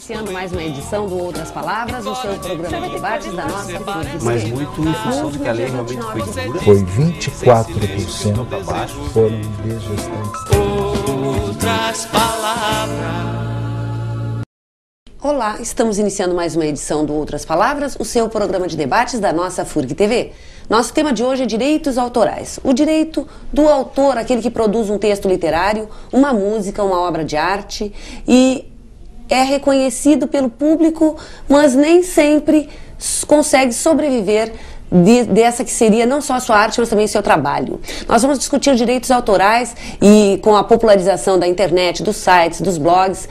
iniciando mais uma edição do Outras Palavras, o seu programa de debates da nossa FURG. Mas muito em função de que a lei realmente foi dura. Foi 24% abaixo, foram desgestantes. Outras Palavras. Olá, estamos iniciando mais uma edição do Outras Palavras, o seu programa de debates da nossa FURG TV. Nosso tema de hoje é direitos autorais. O direito do autor, aquele que produz um texto literário, uma música, uma obra de arte e é reconhecido pelo público, mas nem sempre consegue sobreviver dessa que seria não só a sua arte, mas também seu trabalho. Nós vamos discutir direitos autorais e com a popularização da internet, dos sites, dos blogs,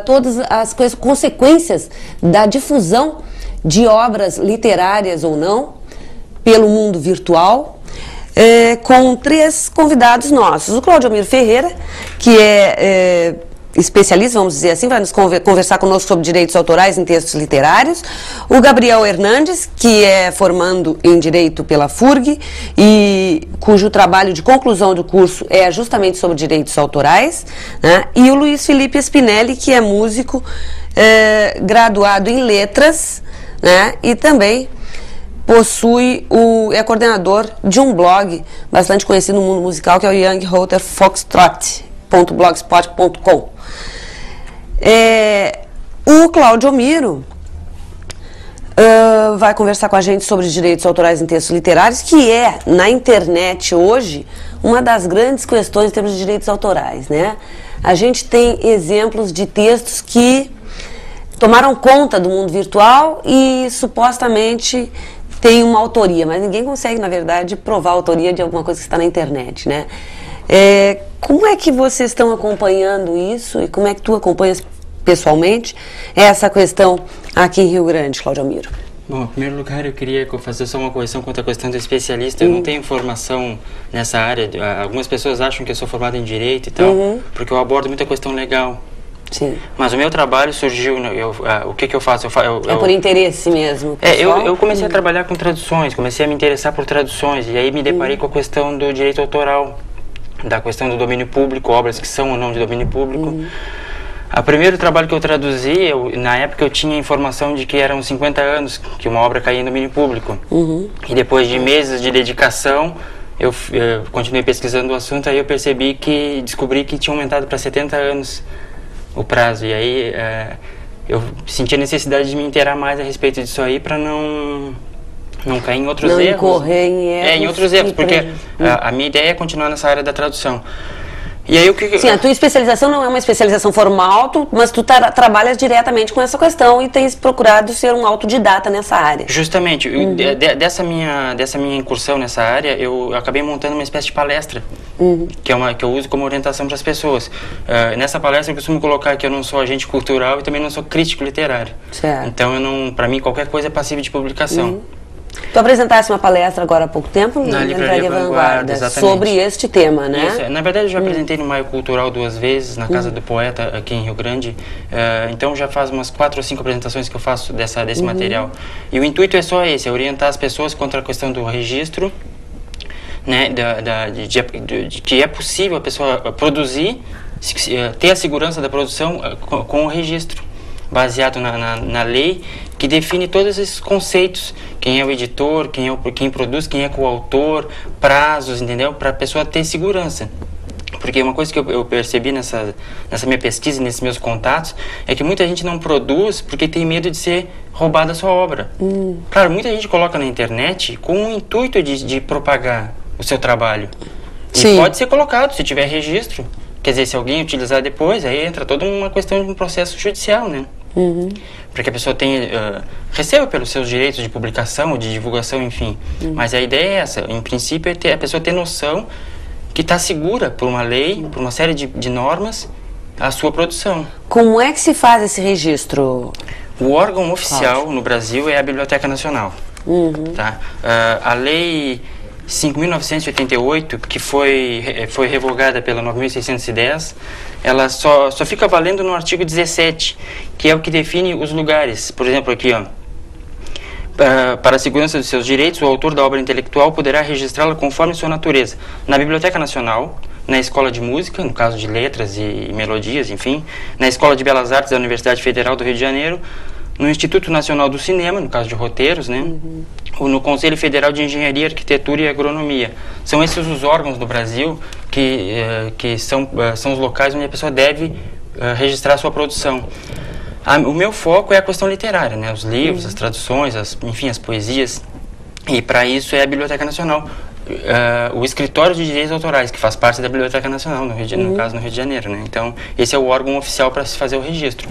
todas as consequências da difusão de obras literárias ou não pelo mundo virtual, com três convidados nossos. O Claudiomiro Ferreira, que é especialista, vamos dizer assim, vai nos conversar conosco sobre direitos autorais em textos literários. O Gabriel Hernandes, que é formando em Direito pela FURG e cujo trabalho de conclusão do curso é justamente sobre direitos autorais, né? E o Luiz Felipe Spinelli, que é músico, graduado em letras, né? E também é coordenador de um blog bastante conhecido no mundo musical, que é o Young Rother Foxtrot.blogspot.com. O Claudiomiro vai conversar com a gente sobre direitos autorais em textos literários, que é, na internet hoje, uma das grandes questões em termos de direitos autorais, né? A gente tem exemplos de textos que tomaram conta do mundo virtual e supostamente tem uma autoria, mas ninguém consegue, na verdade, provar a autoria de alguma coisa que está na internet, né? Como é que vocês estão acompanhando isso e como é que tu acompanhas pessoalmente essa questão aqui em Rio Grande, Claudiomiro? Bom, em primeiro lugar, eu queria fazer só uma correção quanto à questão do especialista. Eu não tenho formação nessa área. Algumas pessoas acham que eu sou formado em Direito e tal, porque eu abordo muita questão legal. Sim. Mas o meu trabalho surgiu, o que eu faço? É por interesse mesmo? Eu comecei a trabalhar com traduções, comecei a me interessar por traduções, e aí me deparei com a questão do direito autoral, da questão do domínio público, obras que são ou não de domínio público. O primeiro trabalho que eu traduzi, na época eu tinha informação de que eram 50 anos que uma obra caía em domínio público. E depois de meses de dedicação, eu continuei pesquisando o assunto, aí eu descobri que tinha aumentado para 70 anos o prazo. E aí eu senti a necessidade de me inteirar mais a respeito disso aí para não cair em outros erros. Não incorrer em erros. Em outros erros, porque a minha ideia é continuar nessa área da tradução. E aí Sim, a tua especialização não é uma especialização formal, mas tu trabalhas diretamente com essa questão e tens procurado ser um autodidata nessa área. Justamente. Dessa minha incursão nessa área, eu acabei montando uma espécie de palestra, que eu uso como orientação para as pessoas. Nessa palestra eu costumo colocar que eu não sou agente cultural e também não sou crítico literário. Certo. Então, para mim, qualquer coisa é passível de publicação. Tu apresentaste uma palestra agora há pouco tempo na Livraria Vanguarda sobre este tema, né? Isso, na verdade eu já apresentei no Maio Cultural 2 vezes, na Casa do Poeta, aqui em Rio Grande. Então já faz umas 4 ou 5 apresentações que eu faço desse material. E o intuito é só esse, é orientar as pessoas contra a questão do registro, né, de que é possível a pessoa produzir, ter a segurança da produção com o registro, baseado na lei, que define todos esses conceitos, quem é o editor, quem produz, quem é coautor, prazos, entendeu? Para a pessoa ter segurança. Porque uma coisa que eu percebi nessa minha pesquisa, nesses meus contatos, é que muita gente não produz porque tem medo de ser roubada a sua obra. Claro, muita gente coloca na internet com o intuito de propagar o seu trabalho. Sim. E pode ser colocado, se tiver registro. Quer dizer, se alguém utilizar depois, aí entra toda uma questão de um processo judicial, né? Para que a pessoa receba pelos seus direitos de publicação, de divulgação, enfim. Mas a ideia é essa, em princípio, é a pessoa ter noção que está segura por uma lei, por uma série de normas, a sua produção. Como é que se faz esse registro? O órgão oficial no Brasil é a Biblioteca Nacional. Tá? A lei 5.988, que foi revogada pela 9.610, ela só fica valendo no artigo 17, que é o que define os lugares. Por exemplo, aqui, para a segurança dos seus direitos, o autor da obra intelectual poderá registrá-la conforme sua natureza na Biblioteca Nacional, na Escola de Música, no caso de Letras e Melodias, enfim, na Escola de Belas Artes da Universidade Federal do Rio de Janeiro, no Instituto Nacional do Cinema, no caso de roteiros, né? Ou no Conselho Federal de Engenharia, Arquitetura e Agronomia. São esses os órgãos do Brasil que são os locais onde a pessoa deve registrar a sua produção. O meu foco é a questão literária, né? Os livros, as traduções, enfim, as poesias. E para isso é a Biblioteca Nacional, o Escritório de Direitos Autorais, que faz parte da Biblioteca Nacional, no caso no Rio de Janeiro, né? Então, esse é o órgão oficial para se fazer o registro.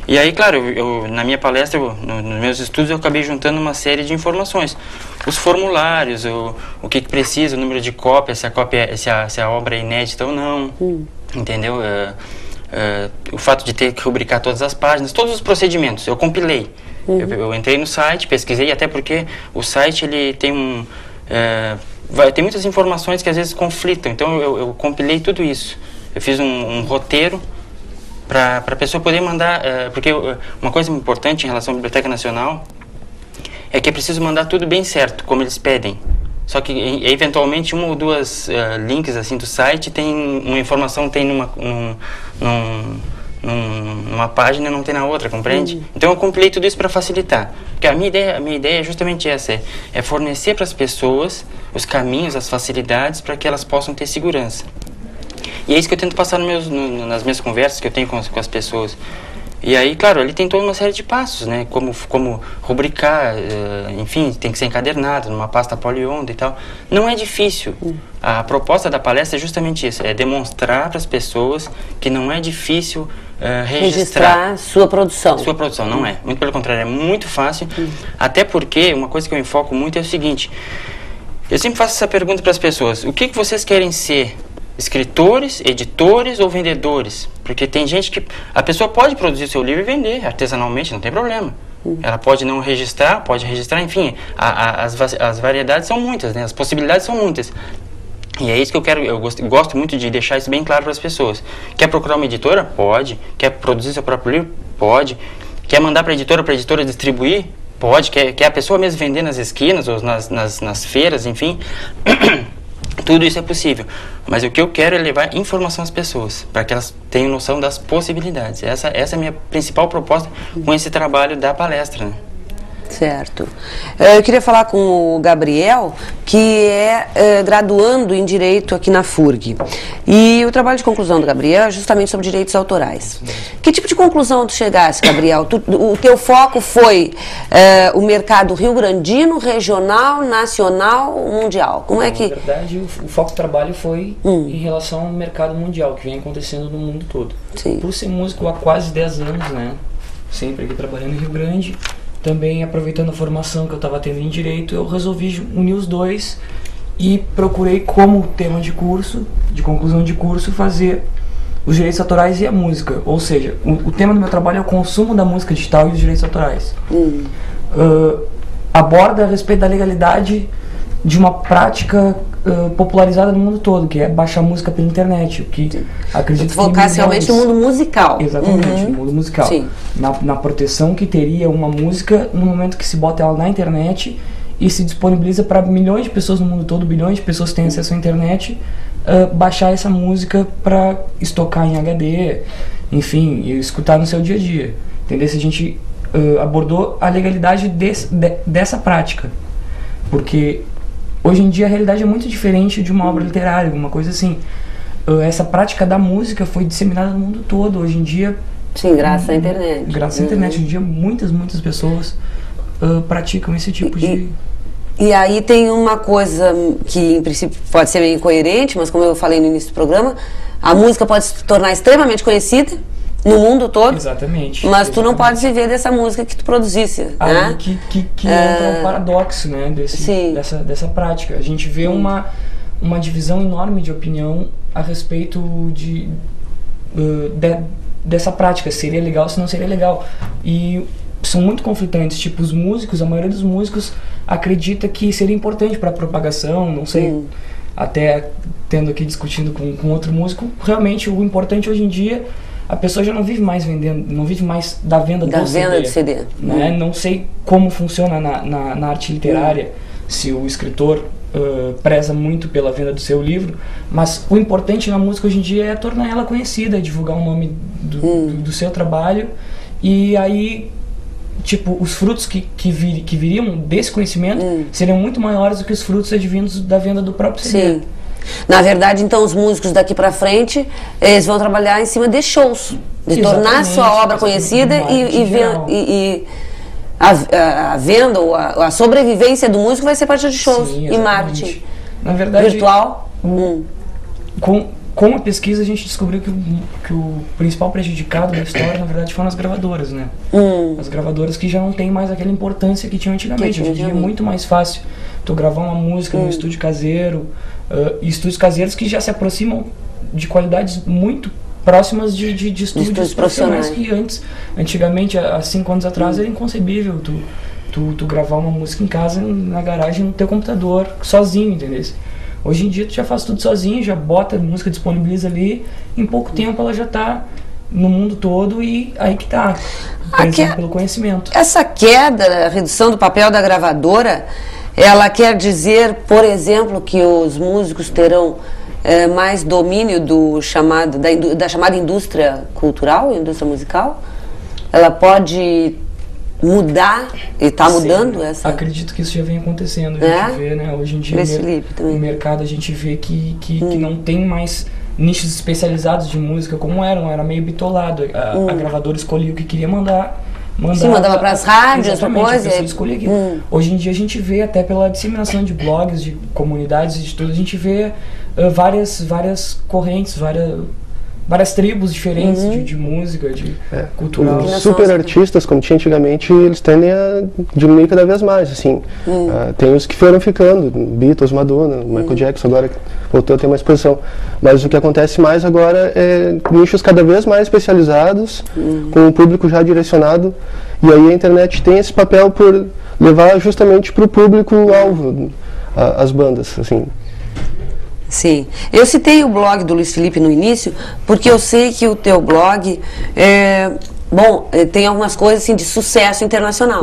E aí, claro, na minha palestra, nos meus estudos, eu acabei juntando uma série de informações. Os formulários, o que precisa, o número de cópias, se a obra é inédita ou não, entendeu? O fato de ter que rubricar todas as páginas, todos os procedimentos, eu compilei. Eu entrei no site, pesquisei, até porque o site ele tem tem muitas informações que às vezes conflitam, então eu compilei tudo isso. Eu fiz um roteiro para a pessoa poder mandar, porque uma coisa importante em relação à Biblioteca Nacional é que é preciso mandar tudo bem certo, como eles pedem. Só que, eventualmente, uma ou duas links assim, do site, tem uma informação, tem numa página e não tem na outra, compreende? Então eu compilei tudo isso para facilitar. Porque a minha ideia é justamente essa, é fornecer para as pessoas os caminhos, as facilidades para que elas possam ter segurança. E é isso que eu tento passar nas minhas conversas que eu tenho com as pessoas. E aí, claro, ali tem toda uma série de passos, né? Como rubricar, enfim, tem que ser encadernado numa pasta polionda e tal. Não é difícil. A proposta da palestra é justamente isso, é demonstrar para as pessoas que não é difícil registrar sua produção. Sua produção, não é. Muito pelo contrário, é muito fácil. Até porque, uma coisa que eu enfoco muito é o seguinte, eu sempre faço essa pergunta para as pessoas, o que vocês querem ser? Escritores, editores ou vendedores? Porque tem gente que... A pessoa pode produzir seu livro e vender artesanalmente, não tem problema. Ela pode não registrar, pode registrar, enfim. As variedades são muitas, né? As possibilidades são muitas. E é isso que eu quero, eu gosto muito de deixar isso bem claro para as pessoas. Quer procurar uma editora? Pode. Quer produzir seu próprio livro? Pode. Quer mandar para a editora distribuir? Pode. Quer a pessoa mesmo vender nas esquinas ou nas feiras, enfim... Tudo isso é possível, mas o que eu quero é levar informação às pessoas, para que elas tenham noção das possibilidades. Essa é a minha principal proposta com esse trabalho da palestra, né? Certo. Eu queria falar com o Gabriel, que é graduando em Direito aqui na FURG. E o trabalho de conclusão do Gabriel é justamente sobre direitos autorais. Que tipo de conclusão tu chegasse, Gabriel? O teu foco foi o mercado rio-grandino, regional, nacional, mundial? Como é que... Na verdade, o foco do trabalho foi em relação ao mercado mundial, que vem acontecendo no mundo todo. Sim. Por ser músico há quase 10 anos, né? Sempre aqui trabalhando em Rio Grande... Também aproveitando a formação que eu estava tendo em Direito, eu resolvi unir os dois e procurei como tema de curso, de conclusão de curso, fazer os direitos autorais e a música. Ou seja, o tema do meu trabalho é o consumo da música digital e os direitos autorais. Aborda a respeito da legalidade de uma prática popularizada no mundo todo, que é baixar música pela internet, o que acredito que focasse realmente no mundo musical. Exatamente, no mundo musical. Sim. Na proteção que teria uma música no momento que se bota ela na internet e se disponibiliza para milhões de pessoas no mundo todo, bilhões de pessoas que têm acesso à internet, baixar essa música para estocar em HD, enfim, e escutar no seu dia a dia. Entendeu? Se a gente abordou a legalidade dessa prática, porque hoje em dia a realidade é muito diferente de uma obra literária, alguma coisa assim. Essa prática da música foi disseminada no mundo todo. Hoje em dia... Sim, graças à internet. Graças à internet. Hoje em dia muitas pessoas praticam esse tipo de... E aí tem uma coisa que em princípio pode ser meio incoerente, mas como eu falei no início do programa, a música pode se tornar extremamente conhecida no mundo todo. Exatamente. Mas tu não pode viver dessa música que tu produzisse. Aí né? que entra o paradoxo, né, dessa prática. A gente vê uma divisão enorme de opinião a respeito dessa prática, seria legal, se não seria legal. E são muito conflitantes, tipo, os músicos, a maioria dos músicos acredita que seria importante para a propagação, não sei, até tendo aqui discutindo com outro músico, realmente o importante hoje em dia, a pessoa já não vive mais vendendo, não vive mais da venda do CD. Né? Não sei como funciona na arte literária, se o escritor preza muito pela venda do seu livro, mas o importante na música hoje em dia é tornar ela conhecida, é divulgar o nome do seu trabalho, e aí, tipo, os frutos que viriam desse conhecimento seriam muito maiores do que os frutos advindos da venda do próprio CD. Sim. Na verdade, então, os músicos daqui pra frente, eles vão trabalhar em cima de shows, de tornar sua obra conhecida e a venda ou a sobrevivência do músico vai ser a partir de shows. Sim, e marketing. Na verdade, virtual. Com a pesquisa a gente descobriu que o principal prejudicado da história, na verdade, foram as gravadoras, né? As gravadoras que já não têm mais aquela importância que tinham antigamente. Hoje em dia é muito mais fácil tu gravar uma música no estúdio caseiro, e estúdios caseiros que já se aproximam de qualidades muito próximas de estúdios profissionais que antigamente, há 5 anos atrás, era inconcebível tu gravar uma música em casa, na garagem, no teu computador, sozinho, entendeu? Hoje em dia tu já faz tudo sozinho, já bota a música, disponibiliza ali, em pouco tempo ela já está no mundo todo, e aí que tá, pelo conhecimento. Essa queda, a redução do papel da gravadora, ela quer dizer, por exemplo, que os músicos terão mais domínio da chamada indústria cultural, indústria musical? Ela pode mudar, e está mudando essa... Acredito que isso já vem acontecendo, a gente vê, né? Hoje em dia no mercado a gente vê que não tem mais nichos especializados de música como era meio bitolado. A gravadora escolhia o que queria mandar. Mandava para as rádios, outra coisa. Hoje em dia a gente vê, até pela disseminação de blogs, de comunidades, de tudo, a gente vê várias correntes, várias tribos diferentes de música, de cultural. Os super artistas, como tinha antigamente, eles tendem a diminuir cada vez mais, assim. Tem os que foram ficando, Beatles, Madonna, Michael Jackson, agora voltou a ter uma exposição. Mas o que acontece mais agora é nichos cada vez mais especializados, com o público já direcionado, e aí a internet tem esse papel por levar justamente para o público-alvo as bandas, assim. Sim. Eu citei o blog do Luiz Felipe no início, porque eu sei que o teu blog tem algumas coisas assim, de sucesso internacional.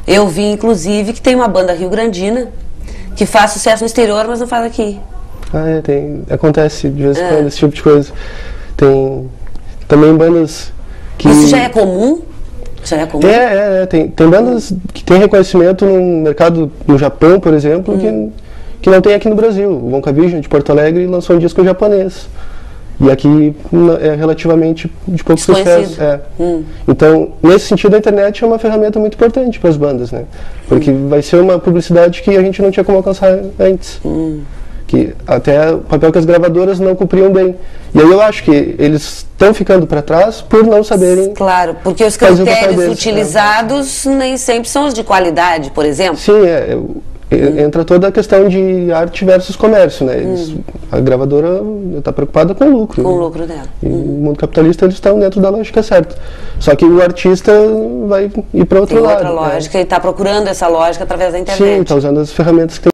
Eu vi, inclusive, que tem uma banda rio-grandina que faz sucesso no exterior, mas não faz aqui. Acontece de vez em quando esse tipo de coisa. Tem também bandas que... Isso já é comum? Já é comum? Tem bandas que têm reconhecimento no mercado, no Japão, por exemplo, que não tem aqui no Brasil. O Wonka Vision, de Porto Alegre, lançou um disco em japonês. E aqui é relativamente de pouco sucesso. Então, nesse sentido, a internet é uma ferramenta muito importante para as bandas, né? Porque vai ser uma publicidade que a gente não tinha como alcançar antes. Que até o papel que as gravadoras não cumpriam bem. E aí eu acho que eles estão ficando para trás por não saberem... Claro, porque os critérios utilizados nem sempre são os de qualidade, por exemplo. Sim, entra toda a questão de arte versus comércio, né? A gravadora está preocupada com o lucro. Com o lucro dela. E no mundo capitalista eles estão dentro da lógica certa. Só que o artista vai ir para outro lado. Tem outra lógica, ele está procurando essa lógica através da internet. Sim, está usando as ferramentas que tem